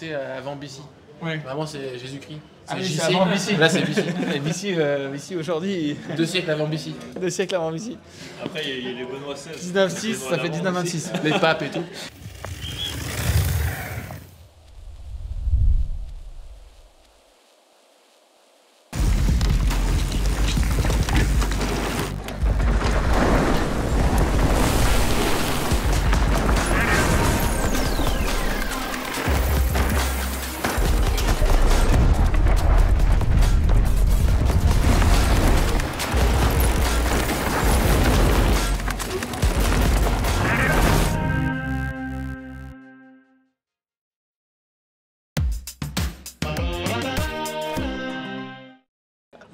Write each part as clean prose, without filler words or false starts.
Tu sais, avant BC. Ouais. Vraiment, c'est Jésus-Christ. Ah oui, JC. c'est avant BC. Là, c'est BC. BC aujourd'hui, 2 siècles avant BC. 2 siècles avant BC. Après, il y a les Benoît XVI. 1906, ça fait 1926. Les papes et tout.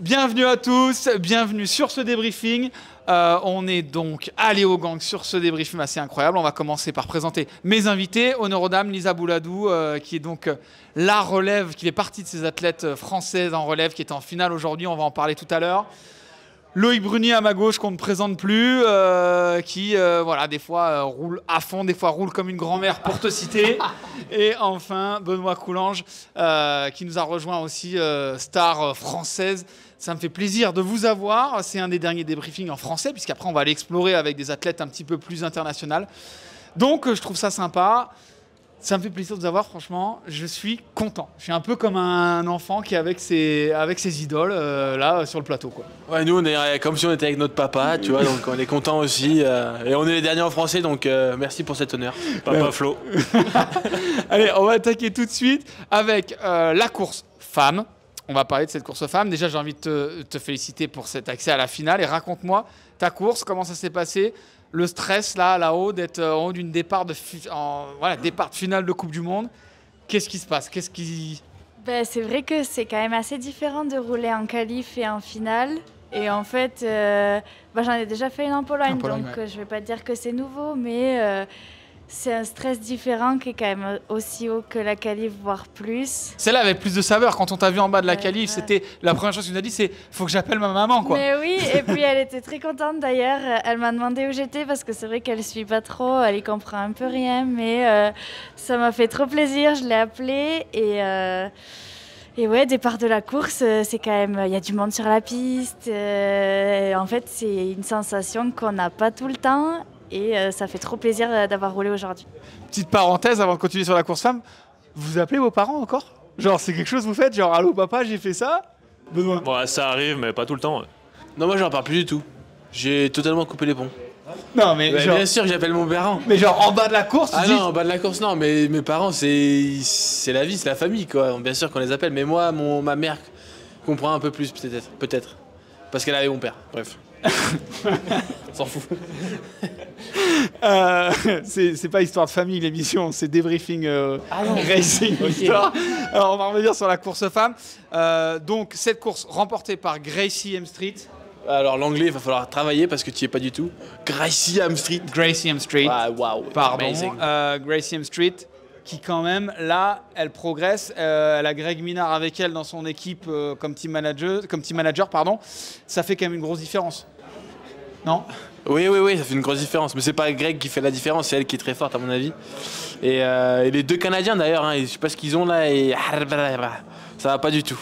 Bienvenue à tous, bienvenue sur ce débriefing. On est donc à Léo Gang sur ce débriefing assez incroyable. On va commencer par présenter mes invités. Honneur aux dames, Lisa Bouladou, qui est donc la relève, qui fait partie de ces athlètes françaises en relève, qui est en finale aujourd'hui. On va en parler tout à l'heure. Loïc Bruni à ma gauche, qu'on ne présente plus, qui, voilà, des fois roule à fond, des fois roule comme une grand-mère, pour te citer. Et enfin, Benoît Coulange, qui nous a rejoint aussi, star française. Ça me fait plaisir de vous avoir. C'est un des derniers débriefings en français, puisqu'après, on va aller explorer avec des athlètes un petit peu plus internationaux. Donc, je trouve ça sympa. Ça me fait plaisir de vous avoir, franchement. Je suis content. Je suis un peu comme un enfant qui est avec ses idoles, là, sur le plateau, quoi. Ouais, nous, on est comme si on était avec notre papa, tu vois, donc on est content aussi. Et on est les derniers en français, donc merci pour cet honneur. Papa Flo. Allez, on va attaquer tout de suite avec la course femme. On va parler de cette course femme. Déjà, j'ai envie de te féliciter pour cet accès à la finale. Et raconte-moi ta course, comment ça s'est passé, le stress là-haut, d'être en haut d'une départ de finale de Coupe du Monde. Qu'est-ce qui se passe? C'est vrai que c'est quand même assez différent de rouler en qualif et en finale. Et en fait, j'en ai déjà fait une en Pologne, donc ouais. je ne vais pas dire que c'est nouveau, mais c'est un stress différent qui est quand même aussi haut que la qualif, voire plus. Celle-là avait plus de saveur. Quand on t'a vu en bas de la qualif, ouais. c'était la première chose que tu nous as dit, c'est faut que j'appelle ma maman, quoi. Mais oui, et puis elle était très contente d'ailleurs. Elle m'a demandé où j'étais parce que c'est vrai qu'elle ne suit pas trop, elle y comprend un peu rien, mais ça m'a fait trop plaisir. Je l'ai appelée et ouais, départ de la course, c'est quand même, il y a du monde sur la piste. En fait, c'est une sensation qu'on n'a pas tout le temps. Et ça fait trop plaisir d'avoir roulé aujourd'hui. Petite parenthèse avant de continuer sur la course femme, vous appelez vos parents encore? Genre c'est quelque chose que vous faites? Genre allô papa, j'ai fait ça? Benoît? Bon, ça arrive, mais pas tout le temps. Ouais. Non, moi, j'en parle plus du tout. J'ai totalement coupé les ponts. Non mais Bah, genre, bien sûr que j'appelle mon parent. mais genre en bas de la course, tu Ah dis... non, en bas de la course, non, mais mes parents, c'est la vie, c'est la famille, quoi. Bien sûr qu'on les appelle, mais moi, ma mère comprend un peu plus, peut-être. Parce qu'elle avait mon père, bref. S'en fout. C'est pas histoire de famille l'émission, c'est débriefing non. racing Ok. histoire. Alors on va revenir sur la course femme. Donc cette course remportée par Gracie M Street. Alors l'anglais, il va falloir travailler parce que tu y es pas du tout. Gracie M Street. Gracie M Street. Ah, waouh. Pardon. Amazing. Gracie M Street, qui quand même, là, elle progresse. Elle a Greg Minard avec elle dans son équipe comme team manager, pardon. Ça fait quand même une grosse différence. Non? Oui, ça fait une grosse différence. Mais c'est pas Greg qui fait la différence, c'est elle qui est très forte à mon avis. Et les deux Canadiens d'ailleurs, hein, je sais pas ce qu'ils ont là et ça va pas du tout.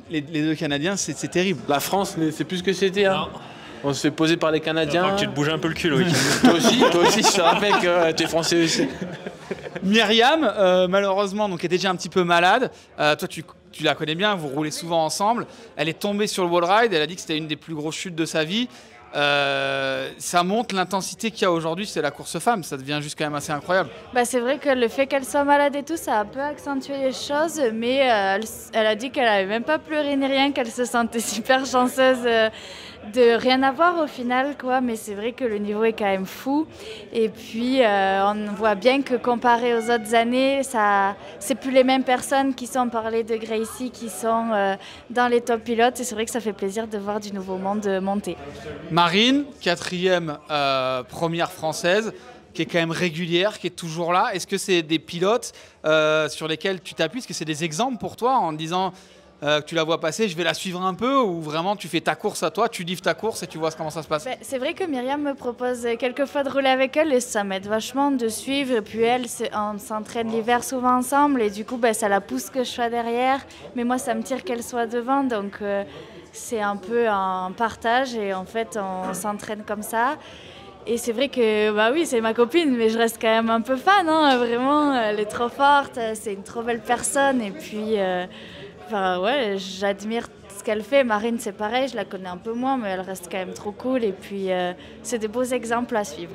Les deux Canadiens, c'est terrible. La France, c'est plus ce que c'était. Hein. On se fait poser par les Il Canadiens. que tu te bouges un peu le cul, Loïc. Toi aussi, je te rappelle que tu es français aussi. Myriam, malheureusement, donc, était déjà un petit peu malade. Toi, tu la connais bien, vous roulez souvent ensemble. Elle est tombée sur le wall ride, elle a dit que c'était une des plus grosses chutes de sa vie. Ça montre l'intensité qu'il y a aujourd'hui, c'est la course femme, ça devient juste quand même assez incroyable. C'est vrai que le fait qu'elle soit malade et tout, ça a un peu accentué les choses, mais elle a dit qu'elle n'avait même pas pleuré ni rien, qu'elle se sentait super chanceuse de rien avoir au final, quoi. Mais c'est vrai que le niveau est quand même fou. Et puis, on voit bien que comparé aux autres années, c'est plus les mêmes personnes qui sont parlées de Gracie, qui sont dans les top pilotes. Et c'est vrai que ça fait plaisir de voir du nouveau monde monter. Marine, 4e première française, qui est quand même régulière, qui est toujours là. Est-ce que c'est des pilotes sur lesquels tu t'appuies? Est-ce que c'est des exemples pour toi en disant que tu la vois passer, je vais la suivre un peu, ou vraiment tu fais ta course à toi, tu livres ta course et tu vois comment ça se passe? C'est vrai que Myriam me propose quelques fois de rouler avec elle et ça m'aide vachement de suivre. Et puis elle, on s'entraîne l'hiver souvent ensemble et du coup, ça la pousse que je sois derrière. Mais moi, ça me tire qu'elle soit devant. Donc c'est un peu un partage et en fait, on s'entraîne comme ça. Et c'est vrai que, oui, c'est ma copine, mais je reste quand même un peu fan, hein, vraiment. Elle est trop forte, c'est une trop belle personne. Et puis, ouais, j'admire ce qu'elle fait. Marine, c'est pareil, je la connais un peu moins, mais elle reste quand même trop cool. Et puis, c'est des beaux exemples à suivre.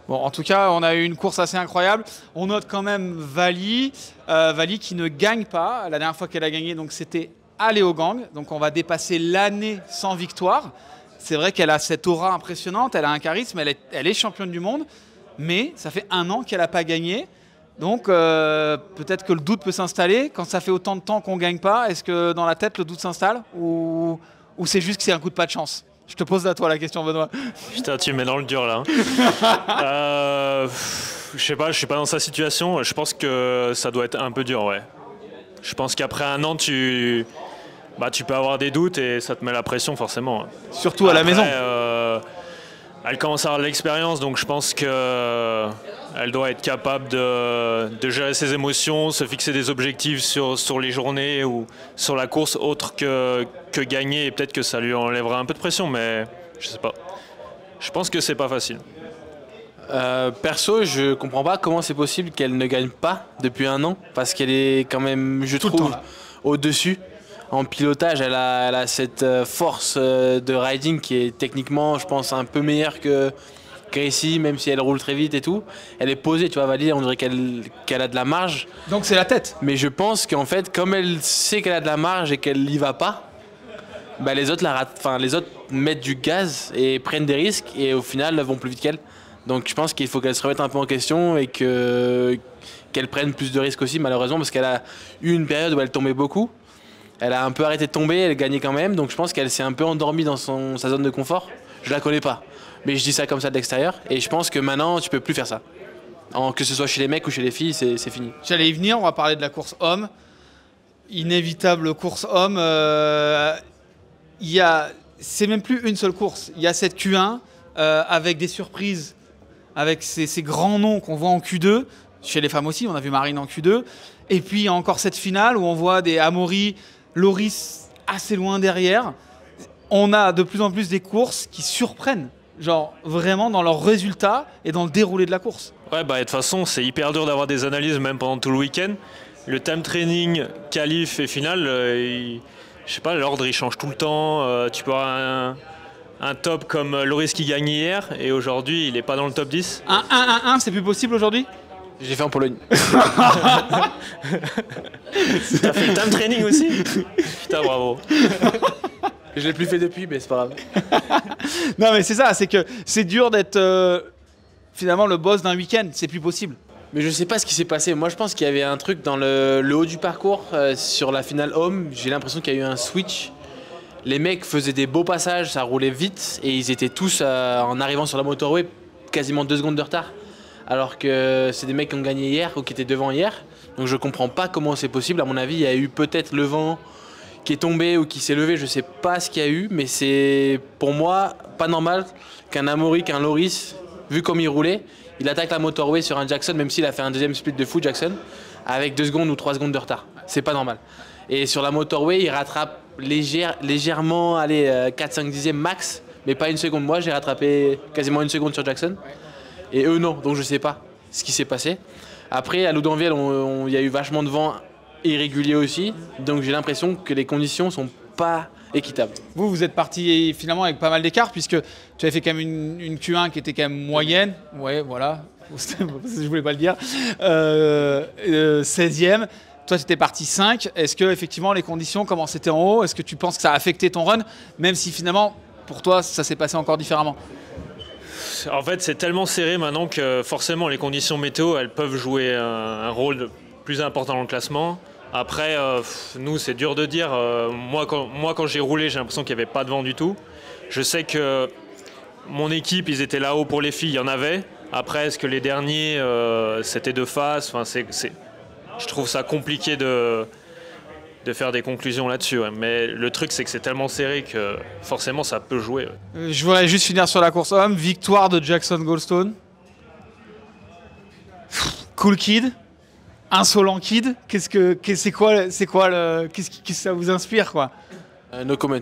Bon, en tout cas, on a eu une course assez incroyable. On note quand même Vali qui ne gagne pas. La dernière fois qu'elle a gagné, donc, c'était à Léogang. Donc, on va dépasser l'année sans victoire. C'est vrai qu'elle a cette aura impressionnante, elle a un charisme, elle est championne du monde, mais ça fait 1 an qu'elle n'a pas gagné. Donc peut-être que le doute peut s'installer. Quand ça fait autant de temps qu'on ne gagne pas, est-ce que dans la tête le doute s'installe ou c'est juste que c'est un coup de pas de chance? Je te pose à toi la question, Benoît. Putain, tu me mets dans le dur là. Je sais pas, je suis pas dans sa situation. Je pense que ça doit être un peu dur, ouais. Je pense qu'après 1 an, tu peux avoir des doutes et ça te met la pression forcément. Surtout à la maison. Elle commence à avoir de l'expérience, donc je pense qu'elle doit être capable de gérer ses émotions, se fixer des objectifs sur les journées ou sur la course autre que gagner. Et peut-être que ça lui enlèvera un peu de pression, mais je sais pas. Je pense que c'est pas facile. Perso, je comprends pas comment c'est possible qu'elle ne gagne pas depuis 1 an, parce qu'elle est quand même, je trouve, au-dessus. En pilotage, elle a cette force de riding qui est techniquement, je pense, un peu meilleure que Gracie, même si elle roule très vite et tout. Elle est posée, tu vois, Vali, on dirait qu'elle a de la marge. Donc c'est la tête. Mais je pense qu'en fait, comme elle sait qu'elle a de la marge et qu'elle n'y va pas, les autres les autres mettent du gaz et prennent des risques et au final vont plus vite qu'elle. Donc je pense qu'il faut qu'elle se remette un peu en question et qu'elle prenne plus de risques aussi, malheureusement, parce qu'elle a eu une période où elle tombait beaucoup. Elle a un peu arrêté de tomber, elle gagnait quand même, donc je pense qu'elle s'est un peu endormie dans sa zone de confort. Je la connais pas, mais je dis ça comme ça de l'extérieur, et je pense que maintenant tu peux plus faire ça. Que ce soit chez les mecs ou chez les filles, c'est fini. J'allais y venir, on va parler de la course homme. Inévitable course homme. C'est même plus une seule course. Il y a cette Q1 avec des surprises, avec ces grands noms qu'on voit en Q2. Chez les femmes aussi, on a vu Marine en Q2. Et puis il y a encore cette finale où on voit des Amaury, Loris assez loin derrière. On a de plus en plus des courses qui surprennent, genre vraiment dans leurs résultats et dans le déroulé de la course. Ouais, de toute façon, c'est hyper dur d'avoir des analyses même pendant tout le week-end. Le time training, qualif et finale, je sais pas, l'ordre il change tout le temps. Tu peux avoir un top comme Loris qui gagne hier et aujourd'hui il n'est pas dans le top 10. Un 1-1-1, c'est plus possible aujourd'hui? J'ai fait en Pologne. T'as fait le time training aussi? Putain, bravo. Je l'ai plus fait depuis, mais c'est pas grave. Non mais c'est ça, c'est que c'est dur d'être finalement le boss d'un week-end, c'est plus possible. Mais je sais pas ce qui s'est passé. Moi, je pense qu'il y avait un truc dans le haut du parcours sur la finale homme. J'ai l'impression qu'il y a eu un switch. Les mecs faisaient des beaux passages, ça roulait vite et ils étaient tous en arrivant sur la motorway quasiment 2 secondes de retard. Alors que c'est des mecs qui ont gagné hier ou qui étaient devant hier. Donc je comprends pas comment c'est possible. À mon avis, il y a eu peut-être le vent qui est tombé ou qui s'est levé. Je sais pas ce qu'il y a eu, mais c'est pour moi pas normal qu'un Amaury, qu'un Loris, vu comme il roulait, il attaque la motorway sur un Jackson, même s'il a fait un deuxième split de fou Jackson, avec 2 secondes ou 3 secondes de retard. C'est pas normal. Et sur la motorway, il rattrape légèrement, 4-5 dixièmes max, mais pas 1 seconde. Moi, j'ai rattrapé quasiment 1 seconde sur Jackson. Et eux non, donc je sais pas ce qui s'est passé. Après à Loudanviel, il y a eu vachement de vent irrégulier aussi, donc j'ai l'impression que les conditions sont pas équitables. Vous êtes parti finalement avec pas mal d'écart puisque tu avais fait quand même une Q1 qui était quand même moyenne, ouais voilà, je voulais pas le dire, 16e. Toi, tu étais parti 5. Est-ce que effectivement les conditions, comment c'était en haut? Est-ce que tu penses que ça a affecté ton run, même si finalement pour toi ça s'est passé encore différemment? En fait, c'est tellement serré maintenant que forcément les conditions météo, elles peuvent jouer un rôle plus important dans le classement. Après, nous, c'est dur de dire. Moi, quand j'ai roulé, j'ai l'impression qu'il n'y avait pas de vent du tout. Je sais que mon équipe, ils étaient là-haut pour les filles, il y en avait. Après, est-ce que les derniers, c'était de face? Enfin, je trouve ça compliqué de faire des conclusions là-dessus. Ouais. Mais le truc, c'est que c'est tellement serré que forcément, ça peut jouer. Ouais. Je voudrais juste finir sur la course homme. Victoire de Jackson Goldstone. Cool kid. Insolent kid. Qu'est-ce que ça vous inspire, quoi? No comment.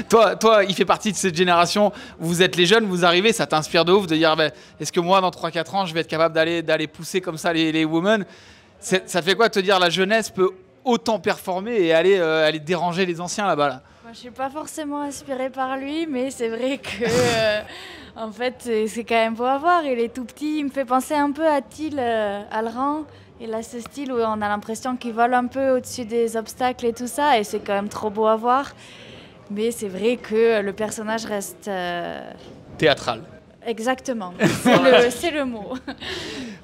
Toi, il fait partie de cette génération. Vous êtes les jeunes, vous arrivez, ça t'inspire de ouf de dire est-ce que moi, dans 3-4 ans, je vais être capable d'aller pousser comme ça les women? Ça te fait quoi de te dire la jeunesse peut autant performer et aller déranger les anciens là-bas là? Moi, je suis pas forcément inspirée par lui, mais c'est vrai que en fait, c'est quand même beau à voir. Il est tout petit, il me fait penser un peu à Thiel Alran. Il a ce style où on a l'impression qu'il vole un peu au-dessus des obstacles et tout ça, et c'est quand même trop beau à voir. Mais c'est vrai que le personnage reste... Théâtral. Exactement, c'est le mot.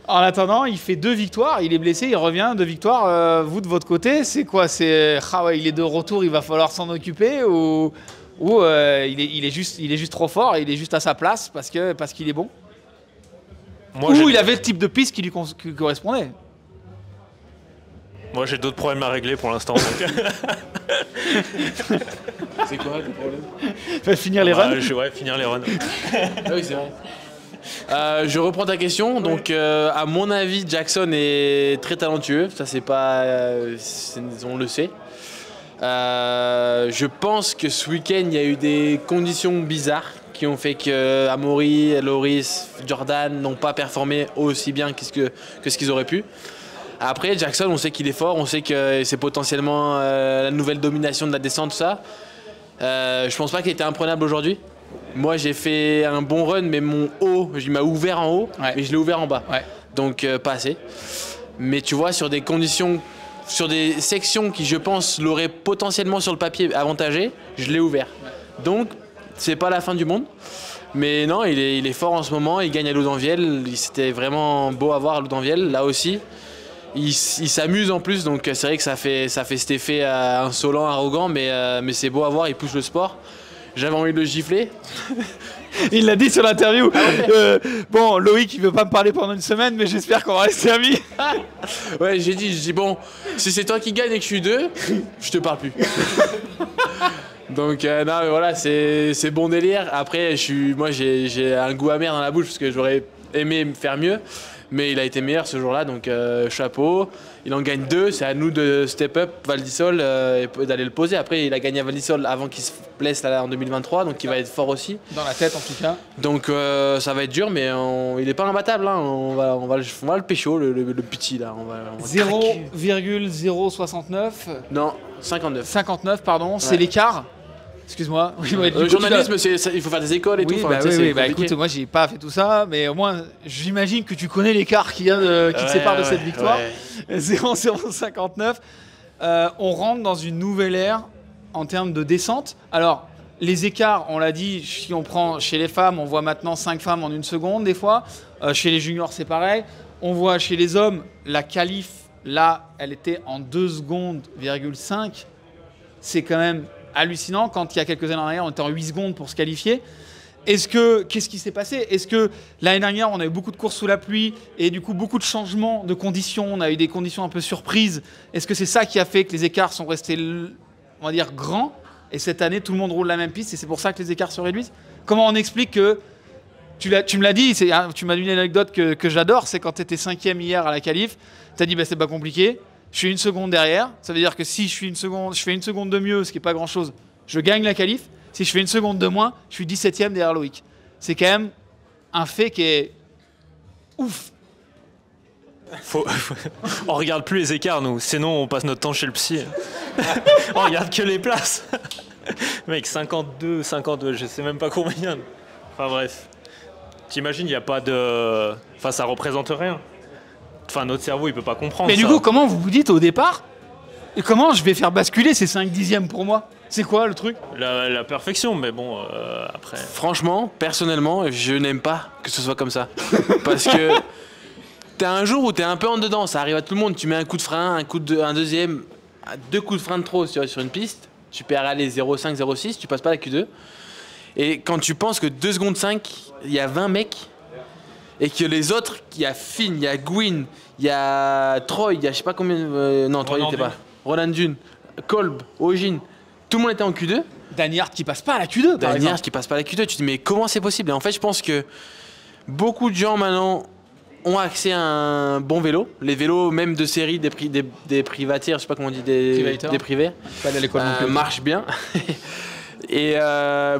En attendant, il fait 2 victoires, il est blessé, il revient, 2 victoires. Vous, de votre côté, c'est quoi? Il est de retour, il va falloir s'en occuper ou il est juste trop fort, il est juste à sa place parce qu'il est bon? Ou il avait le type de piste qui lui correspondait? Moi, j'ai d'autres problèmes à régler pour l'instant. Donc... C'est quoi le problème? Finir les runs. Finir les runs. Ah oui, c'est vrai. Je reprends ta question. Donc, à mon avis, Jackson est très talentueux. Ça, c'est pas... on le sait. Je pense que ce week-end, il y a eu des conditions bizarres qui ont fait que Amaury, Loris, Jordan n'ont pas performé aussi bien que ce qu'ils auraient pu. Après, Jackson, on sait qu'il est fort, on sait que c'est potentiellement la nouvelle domination de la descente, tout ça. Je pense pas qu'il était imprenable aujourd'hui. Moi, j'ai fait un bon run, mais mon haut, il m'a ouvert en haut, mais je l'ai ouvert en bas. Ouais. Donc, pas assez. Mais tu vois, sur des conditions, sur des sections qui, je pense, l'auraient potentiellement sur le papier avantagé, je l'ai ouvert. Donc, c'est pas la fin du monde. Mais non, il est fort en ce moment, il gagne à Loudanviel. C'était vraiment beau à voir à Loudanviel, là aussi. Il s'amuse en plus, donc c'est vrai que ça fait cet effet insolent, arrogant, mais c'est beau à voir, il pousse le sport. J'avais envie de le gifler. Il l'a dit sur l'interview. Bon, Loïc, il veut pas me parler pendant une semaine, mais j'espère qu'on va rester amis. Ouais, j'ai dit, bon, si c'est toi qui gagne et que je suis 2, je te parle plus. Donc non, mais voilà, c'est bon délire. Après, moi j'ai un goût amer dans la bouche parce que j'aurais aimé faire mieux. Mais il a été meilleur ce jour-là, donc chapeau. Il en gagne 2, c'est à nous de step up Val d'Isole et d'aller le poser. Après, il a gagné à Val d'Isole avant qu'il se blesse là, en 2023, donc il va être fort aussi. Dans la tête en tout cas. Donc ça va être dur, mais il n'est pas imbattable. Hein. On va le pécho, le petit là. 0,069. Non, 59. 59, pardon, ouais. C'est l'écart. Excuse-moi. Oui, le journalisme, il faut faire des écoles et tout. Écoute, moi j'ai pas fait tout ça, mais au moins j'imagine que tu connais l'écart qui te sépare de cette victoire. 0,059. On rentre dans une nouvelle ère en termes de descente. Alors, les écarts, on l'a dit, si on prend chez les femmes, on voit maintenant 5 femmes en 1 seconde des fois. Chez les juniors, c'est pareil. On voit chez les hommes, la qualif, là, elle était en 2 secondes, 5. C'est quand même hallucinant. Quand il y a quelques années en arrière, on était en 8 secondes pour se qualifier. Qu'est-ce qui s'est passé? Est-ce que l'année dernière, on a eu beaucoup de courses sous la pluie et du coup beaucoup de changements de conditions? On a eu des conditions un peu surprises. Est-ce que c'est ça qui a fait que les écarts sont restés, on va dire, grands? Et cette année, tout le monde roule la même piste et c'est pour ça que les écarts se réduisent? Comment on explique que... Tu me l'as dit, tu m'as donné une anecdote que j'adore, c'est quand tu étais 5e hier à la qualif, tu as dit c'est pas compliqué, je suis 1 seconde derrière, ça veut dire que si je fais 1 seconde de mieux, ce qui n'est pas grand-chose, je gagne la qualif. Si je fais 1 seconde de moins, je suis 17e derrière Loïc. C'est quand même un fait qui est ouf. On regarde plus les écarts, nous. Sinon, on passe notre temps chez le psy. On regarde que les places. Mec, 52, je sais même pas combien. Enfin bref. T'imagines, il n'y a pas de... Enfin, ça représente rien. Enfin, notre cerveau, il peut pas comprendre. Mais du coup, comment vous dites au départ? Et comment je vais faire basculer ces 5 dixièmes pour moi? C'est quoi le truc? La perfection, mais bon, après... Franchement, personnellement, je n'aime pas que ce soit comme ça. Parce que t'as un jour où t'es un peu en dedans, ça arrive à tout le monde. Tu mets un coup de frein, un deuxième, 2 coups de frein de trop sur une piste. Tu perds aller 0,5, 0,6, tu passes pas la Q2. Et quand tu penses que 2 secondes 5, il y a 20 mecs, et que les autres, il y a Finn, il y a Gwyn, il y a Troy, il y a je sais pas combien... non, Troy il était pas. Ronan Dune, Kolb, Ojin, tout le monde était en Q2. Danyard qui passe pas à la Q2, par Danyard exemple. qui passe pas à la Q2, tu te dis mais comment c'est possible? Et en fait, je pense que beaucoup de gens maintenant ont accès à un bon vélo. Les vélos, même de série, des privatiers, je sais pas comment on dit, des privés, Pas à l'école non plus. marchent bien. Et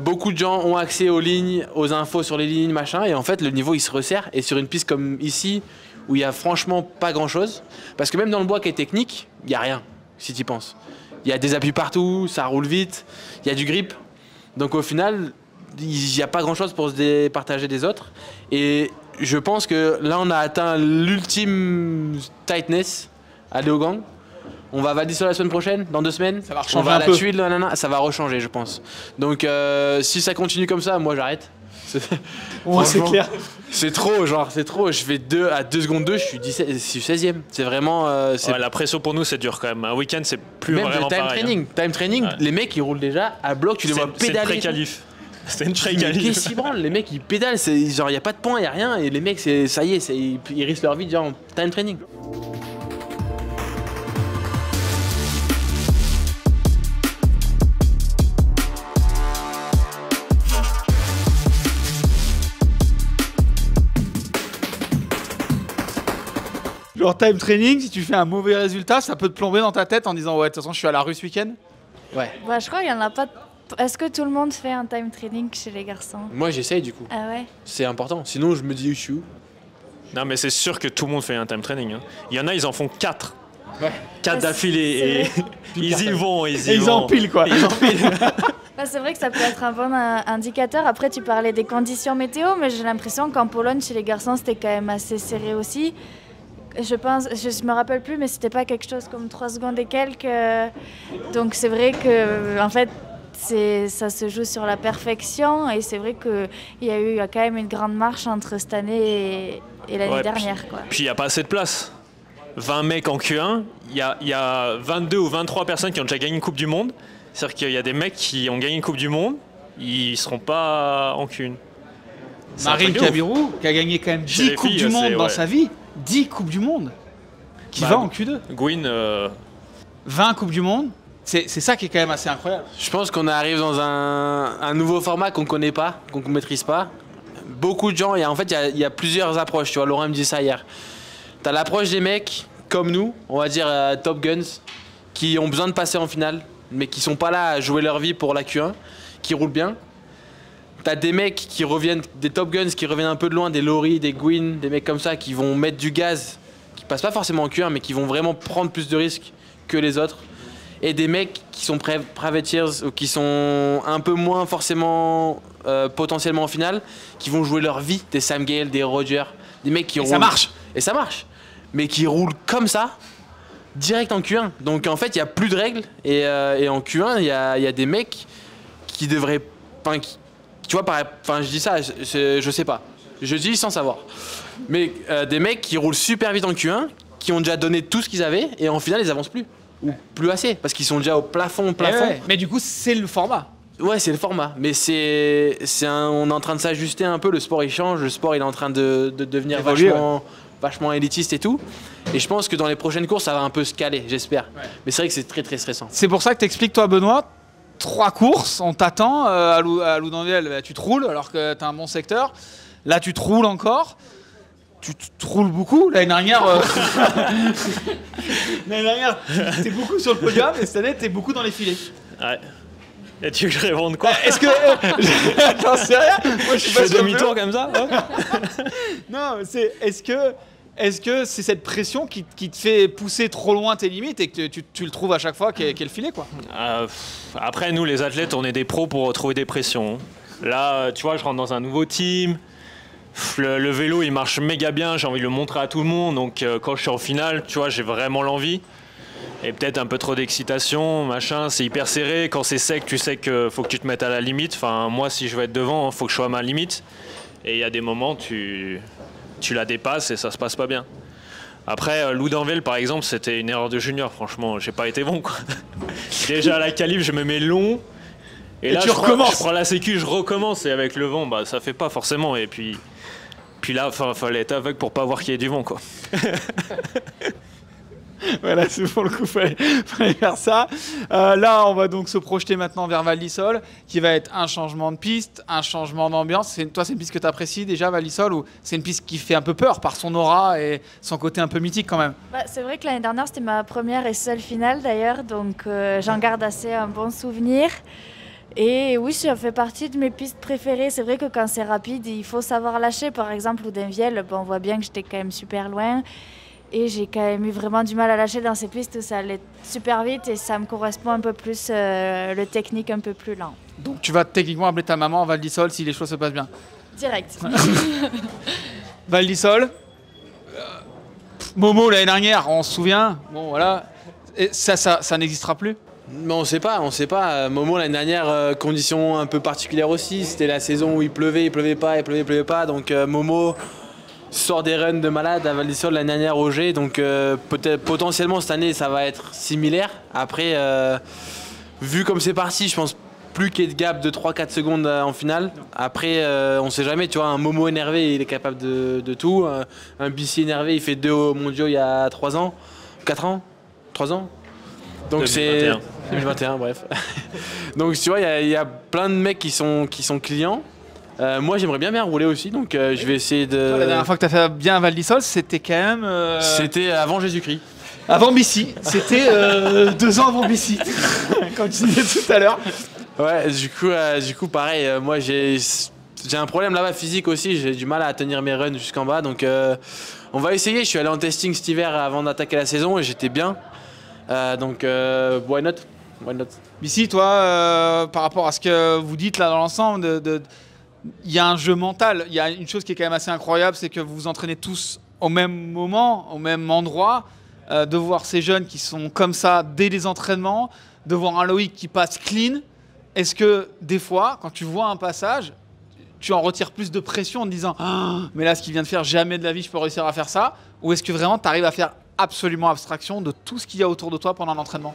beaucoup de gens ont accès aux lignes, aux infos sur les lignes, machin. Et en fait, le niveau, il se resserre. Et sur une piste comme ici, où il y a franchement pas grand-chose, parce que même dans le bois qui est technique, il y a rien, si tu y penses. Il y a des appuis partout, ça roule vite, il y a du grip. Donc au final, il n'y a pas grand-chose pour se départager des autres. Et je pense que là, on a atteint l'ultime tightness à Léogang. On va valider ça la semaine prochaine, dans 2 semaines. Ça va rechanger on va un à la peu. tuile, nanana, ça va rechanger, je pense. Donc si ça continue comme ça, moi j'arrête. Ouais, c'est Franchement, clair. C'est trop, genre, c'est trop. Je fais 2 secondes 2, je suis 16e. C'est vraiment. Ouais, la pression pour nous, c'est dur quand même. Un week-end, c'est plus Même vraiment le time pareil. training. Time training, Ouais. les mecs ils roulent déjà à bloc, tu les vois C'est une pédaler. pré-qualif. C'est une Mais pré-qualif. qu'est-ce qu'ils branlent? Les mecs ils pédalent, genre il n'y a pas de points, il n'y a rien. Et les mecs, ça y est, ils risquent leur vie déjà en time training. Genre time training, si tu fais un mauvais résultat, ça peut te plomber dans ta tête en disant ouais, de toute façon, je suis à la rue ce week-end. Ouais. Bah, je crois qu'il y en a pas. Est-ce que tout le monde fait un time training chez les garçons? Moi j'essaye du coup. Ah ouais? C'est important. Sinon je me dis où je suis où. Non, mais c'est sûr que tout le monde fait un time training. Hein. Il y en a, ils en font 4. Ouais. 4 Ah, d'affilée. c'est Et ils y vont, ils y Et ils vont. empilent quoi. Bah, c'est vrai que ça peut être un bon indicateur. Après, tu parlais des conditions météo, mais j'ai l'impression qu'en Pologne, chez les garçons, c'était quand même assez serré aussi. Je pense, je me rappelle plus, mais c'était pas quelque chose comme 3 secondes et quelques. Donc c'est vrai que, en fait, ça se joue sur la perfection. Et c'est vrai qu'il y a eu quand même une grande marche entre cette année et l'année Ouais, dernière, quoi. Puis il n'y a pas assez de place. 20 mecs en Q1, il y a 22 ou 23 personnes qui ont déjà gagné une Coupe du Monde. C'est-à-dire qu'il y a des mecs qui ont gagné une Coupe du Monde, ils seront pas en Q1. C'est un Marine truc de ouf. Kabirou, qui a gagné quand même Chez 10 les Coupes filles, du Monde c'est- dans ouais. sa vie. 10 Coupes du Monde. Qui Bah, va en Q2. Gwyn, 20 Coupes du Monde. C'est ça qui est quand même assez incroyable. Je pense qu'on arrive dans un nouveau format qu'on connaît pas, qu'on ne maîtrise pas. Beaucoup de gens, il y a plusieurs approches. Tu vois, Laurent me dit ça hier. Tu as l'approche des mecs comme nous, on va dire Top Guns, qui ont besoin de passer en finale, mais qui sont pas là à jouer leur vie pour la Q1, qui roulent bien. T'as des mecs qui reviennent, des Top Guns qui reviennent un peu de loin, des Laurie, des Gwyn, des mecs comme ça qui vont mettre du gaz, qui passent pas forcément en Q1, mais qui vont vraiment prendre plus de risques que les autres. Et des mecs qui sont privateers ou qui sont un peu moins forcément potentiellement en finale, qui vont jouer leur vie, des Sam Gale, des Roger, des mecs qui Et roulent. ça marche. Et ça marche. Mais qui roulent comme ça, direct en Q1. Donc en fait, il n'y a plus de règles. Et en Q1, il y a des mecs qui devraient. Tu vois, je dis ça, je sais pas. Je dis sans savoir. Mais des mecs qui roulent super vite en Q1, qui ont déjà donné tout ce qu'ils avaient, et en finale, ils avancent plus. Ou plus assez, parce qu'ils sont déjà au plafond. Eh ouais. Mais du coup, c'est le format. Ouais, c'est le format. Mais on est en train de s'ajuster un peu. Le sport, il change. Le sport, il est en train de devenir Évoluer, vachement élitiste et tout. Et je pense que dans les prochaines courses, ça va un peu se caler, j'espère. Ouais. Mais c'est vrai que c'est très, très stressant. C'est pour ça que t'expliques, toi, Benoît, 3 courses, on t'attend à Loudanviel, bah, tu te roules alors que t'as un bon secteur. Là, tu te roules encore. Tu te roules beaucoup. L'année dernière, t'es beaucoup sur le podium et cette année, t'es beaucoup dans les filets. ouais. Et tu veux que je réponde quoi? Est-ce que. J'en sais rien. Moi, je Je suis pas fais sur le demi-tour vélo. comme ça? Non, c'est. Est-ce que c'est cette pression qui te fait pousser trop loin tes limites et que tu le trouves à chaque fois qu'est le filet, quoi? Après, nous, les athlètes, on est des pros pour trouver des pressions. Là, tu vois, je rentre dans un nouveau team. Le vélo, il marche méga bien. J'ai envie de le montrer à tout le monde. Donc, quand je suis en finale, tu vois, j'ai vraiment l'envie. Et peut-être un peu trop d'excitation, machin. C'est hyper serré. Quand c'est sec, tu sais qu'il faut que tu te mettes à la limite. Enfin, moi, si je veux être devant, il faut que je sois à ma limite. Et il y a des moments, tu la dépasses et ça se passe pas bien. Après, Loudanviel, par exemple, c'était une erreur de junior. Franchement, j'ai pas été bon, quoi. Déjà à la qualif, je me mets long. Et là, tu je recommences. prends la sécu, je recommence. Et avec le vent, bah, ça fait pas forcément. Et puis là, fallait être aveugle pour pas voir qu'il y ait du vent, quoi. Voilà, c'est pour le coup, fallait faire ça. Là, on va donc se projeter maintenant vers Val d'Isole, qui va être un changement de piste, un changement d'ambiance. Toi, c'est une piste que tu apprécies déjà, Val d'Isole, ou c'est une piste qui fait un peu peur par son aura et son côté un peu mythique quand même? C'est vrai que l'année dernière, c'était ma première et seule finale d'ailleurs, donc j'en garde assez un bon souvenir. Et oui, ça fait partie de mes pistes préférées. C'est vrai que quand c'est rapide, il faut savoir lâcher. Par exemple, Houdainvielle, on voit bien que j'étais quand même super loin. Et j'ai quand même eu vraiment du mal à lâcher dans ces pistes où ça allait super vite et ça me correspond un peu plus, le technique un peu plus lent. Donc tu vas techniquement appeler ta maman à Val d'Isole si les choses se passent bien? Direct. Val d'Isole, Momo l'année dernière, on se souvient, bon voilà, et ça n'existera plus? Mais on sait pas. Momo l'année dernière, conditions un peu particulières aussi. C'était la saison où il pleuvait pas. Donc Momo sort des runs de malade à Val d'Isole l'année dernière au G. Donc peut-être potentiellement cette année ça va être similaire. Après, vu comme c'est parti, je pense plus qu'il y ait de gap de 3-4 secondes en finale. Après, on sait jamais, tu vois, un Momo énervé, il est capable de tout. Un BC énervé, il fait 2 mondiaux il y a 3 ans, 4 ans, 3 ans. Donc 2021. c'est 2021, bref. Donc tu vois, il y a plein de mecs qui sont clients. Moi, j'aimerais bien rouler aussi, donc je vais essayer de... La dernière fois que tu as fait bien à Val d'Isole, c'était quand même... C'était avant Jésus-Christ. Avant BC, c'était 2 ans avant BC, comme tu disais tout à l'heure. Ouais, du coup pareil, moi j'ai un problème là-bas physique aussi, j'ai du mal à tenir mes runs jusqu'en bas, donc on va essayer. Je suis allé en testing cet hiver avant d'attaquer la saison et j'étais bien, donc why not? BC, toi, par rapport à ce que vous dites là dans l'ensemble, il y a un jeu mental, il y a une chose qui est quand même assez incroyable, c'est que vous vous entraînez tous au même moment, au même endroit, de voir ces jeunes qui sont comme ça dès les entraînements, de voir un Loïc qui passe clean. Est-ce que des fois, quand tu vois un passage, tu en retires plus de pression en te disant ah, mais là, ce qu'il vient de faire, jamais de la vie, je peux réussir à faire ça? Ou est-ce que vraiment, tu arrives à faire absolument abstraction de tout ce qu'il y a autour de toi pendant l'entraînement?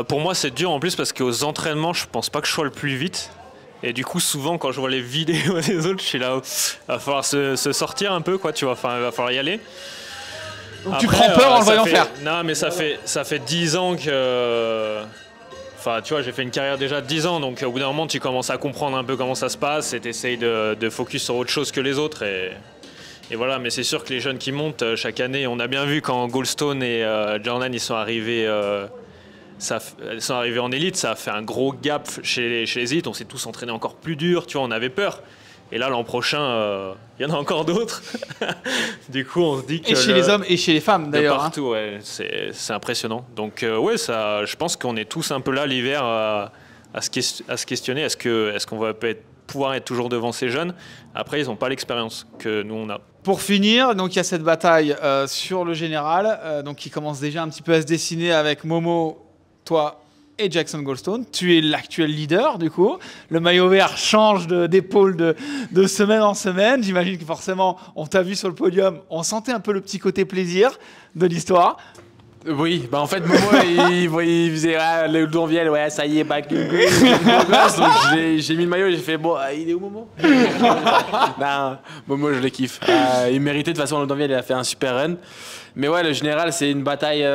Pour moi, c'est dur en plus parce qu'aux entraînements, je pense pas que je sois le plus vite. Et du coup, souvent, quand je vois les vidéos des autres, je suis là, va falloir se sortir un peu, quoi, tu vois, enfin, il va falloir y aller. Donc Après, tu prends peur en le voyant faire? Non, mais ça fait 10 ans que... Enfin, tu vois, j'ai fait une carrière déjà de 10 ans, donc au bout d'un moment, tu commences à comprendre un peu comment ça se passe et tu essayes de focus sur autre chose que les autres. Et voilà, mais c'est sûr que les jeunes qui montent chaque année, on a bien vu quand Goldstone et Jordan ils sont arrivés en élite, ça a fait un gros gap chez les élites. On s'est tous entraînés encore plus dur, tu vois, on avait peur. Et là, l'an prochain, il y en a encore d'autres. Du coup, on se dit que... Et chez les hommes et chez les femmes, d'ailleurs. Partout, ouais, c'est impressionnant. Donc, ouais, je pense qu'on est tous un peu là l'hiver à se questionner. Est-ce qu'on va pouvoir être toujours devant ces jeunes? Après, ils n'ont pas l'expérience que nous, on a. Pour finir, donc il y a cette bataille sur le général, donc qui commence déjà un petit peu à se dessiner avec Momo, toi et Jackson Goldstone. Tu es l'actuel leader, du coup. Le maillot vert change d'épaule de semaine en semaine. J'imagine que forcément, on t'a vu sur le podium. On sentait un peu le petit côté plaisir de l'histoire. Oui, bah en fait, Momo, il faisait le Houdainvielle, ouais, ça y est, back in place. Donc j'ai mis le maillot et j'ai fait, bon, il est où Momo? Non, Momo, je le kiffe. Il méritait, de toute façon, le Houdainvielle, il a fait un super run. Mais ouais, le général, c'est une bataille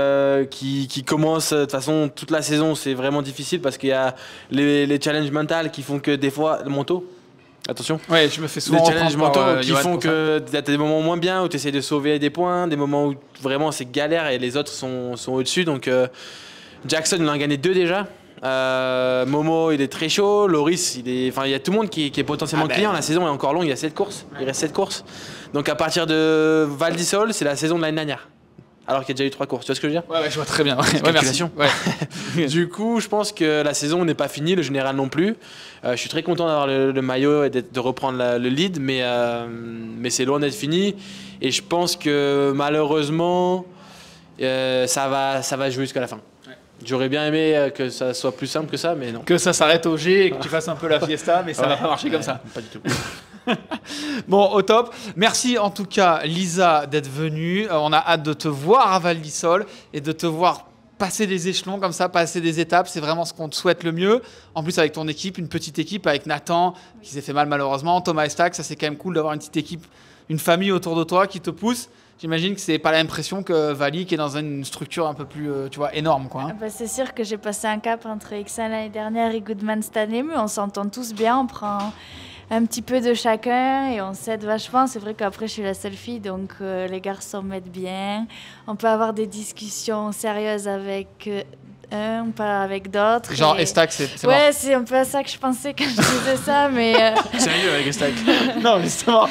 qui commence, de toute façon, toute la saison, c'est vraiment difficile parce qu'il y a les challenges mentales qui font que des fois, le manteau. Attention. Ouais, je me fais souvent les challenges mentaux qui font que tu tu as des moments moins bien où tu essaies de sauver des points, des moments où vraiment c'est galère et les autres sont au-dessus. Donc Jackson, il en a gagné 2 déjà. Momo, il est très chaud. Loris, il y a tout le monde qui est potentiellement client. La saison est encore longue, il y a 7 courses. Il reste 7 courses. Donc à partir de Val d'Isole, c'est la saison de l'année dernière. Alors qu'il y a déjà eu 3 courses, tu vois ce que je veux dire? Ouais, je vois très bien. Ouais, merci. Ouais. Du coup, je pense que la saison n'est pas finie, le général non plus. Je suis très content d'avoir le maillot et de reprendre le lead, mais c'est loin d'être fini. Et je pense que malheureusement, ça va jouer jusqu'à la fin. Ouais. J'aurais bien aimé que ça soit plus simple que ça, mais non. Que ça s'arrête au G et que tu fasses un peu la fiesta, mais ça va pas marcher comme ça. Pas du tout. Bon, au top. Merci en tout cas, Lisa, d'être venue. On a hâte de te voir à Val d'Isole et de te voir passer des échelons comme ça, passer des étapes. C'est vraiment ce qu'on te souhaite le mieux. En plus, avec ton équipe, une petite équipe avec Nathan, qui s'est fait mal malheureusement, Thomas Estac, ça c'est quand même cool d'avoir une petite équipe, une famille autour de toi qui te pousse. J'imagine que c'est pas la même pression que Vali qui est dans une structure un peu plus, tu vois, énorme, quoi. Hein. Bah, c'est sûr que j'ai passé un cap entre X1 l'année dernière et Goodman cette année, mais on s'entend tous bien, on prend un petit peu de chacun et on s'aide vachement. C'est vrai qu'après, je suis la seule fille, donc les garçons m'aident bien. On peut avoir des discussions sérieuses avec un, pas avec d'autres. Genre Estac, c'est mort. Ouais, c'est un peu à ça que je pensais quand je disais ça, mais... Sérieux avec Estac. Non, justement.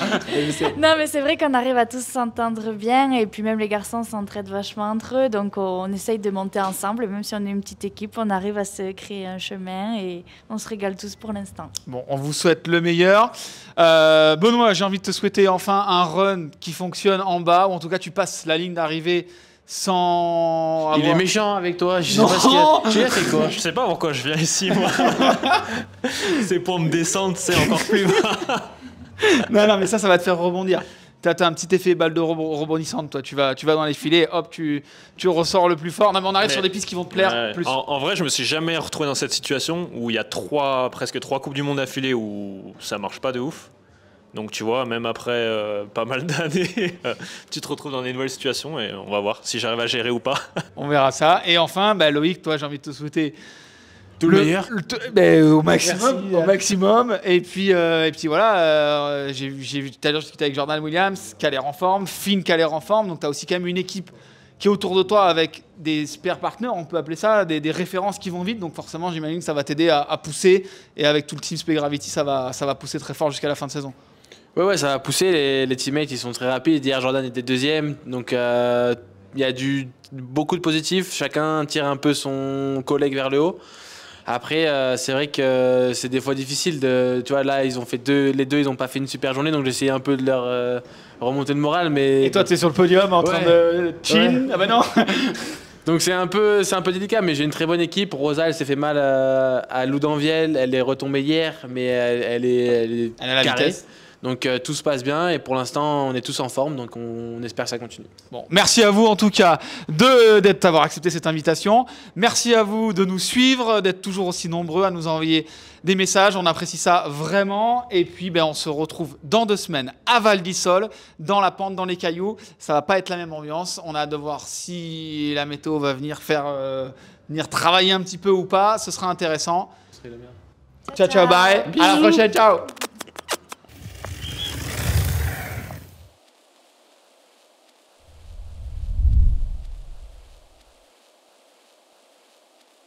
Non, mais c'est vrai qu'on arrive à tous s'entendre bien et puis même les garçons s'entraident vachement entre eux, donc on essaye de monter ensemble. Même si on est une petite équipe, on arrive à se créer un chemin et on se régale tous pour l'instant. Bon, on vous souhaite le meilleur. Benoît, j'ai envie de te souhaiter enfin un run qui fonctionne en bas, ou en tout cas tu passes la ligne d'arrivée sans... Il est méchant avec toi, je sais pas ce qu'il a. Tu as fait quoi? Je sais pas pourquoi je viens ici, moi. C'est pour me descendre, c'est encore plus bas. Non, mais ça va te faire rebondir. T'as un petit effet balle de rebondissante, toi. Tu vas dans les filets, hop, tu ressors le plus fort. Non, mais on arrive sur des pistes qui vont te plaire plus. En vrai, je me suis jamais retrouvé dans cette situation où il y a presque 3 Coupes du Monde affilées où ça marche pas de ouf. Donc tu vois, même après pas mal d'années, tu te retrouves dans des nouvelles situations et on va voir si j'arrive à gérer ou pas. On verra ça. Et enfin, Loïc, toi, j'ai envie de te souhaiter tout le meilleur. Au maximum. Merci, au maximum. Et puis voilà, j'ai vu tout à l'heure, je discutais avec Jordan Williams, qui a l'air en forme, Finn qui a l'air en forme. Donc tu as aussi quand même une équipe qui est autour de toi avec des spare partners, on peut appeler ça, des références qui vont vite. Donc forcément, j'imagine que ça va t'aider à pousser. Et avec tout le team Space Gravity, ça va pousser très fort jusqu'à la fin de saison. Ouais, ça va pousser. Les teammates, ils sont très rapides. Hier, Jordan était deuxième. Donc, il y a beaucoup de positifs. Chacun tire un peu son collègue vers le haut. Après, c'est vrai que c'est des fois difficile. Tu vois, là, ils ont fait les deux, ils n'ont pas fait une super journée. Donc, j'ai essayé un peu de leur remonter le moral. Mais... Et toi, tu es sur le podium en train de chill. Ouais. Ah bah non. Donc, c'est un peu délicat. Mais j'ai une très bonne équipe. Rosa, elle s'est fait mal à Loudanviel. Elle est retombée hier. Mais elle a la carrée. Vitesse. Donc tout se passe bien et pour l'instant on est tous en forme, donc on espère que ça continue. Bon, merci à vous en tout cas d'avoir accepté cette invitation. Merci à vous de nous suivre, d'être toujours aussi nombreux à nous envoyer des messages. On apprécie ça vraiment. Et puis on se retrouve dans 2 semaines à Val d'Isole, dans la pente, dans les cailloux. Ça va pas être la même ambiance. On a hâte de voir si la météo va venir travailler un petit peu ou pas. Ce sera intéressant. Ce serait la merde. Ciao, bye. Bisous. À la prochaine, ciao.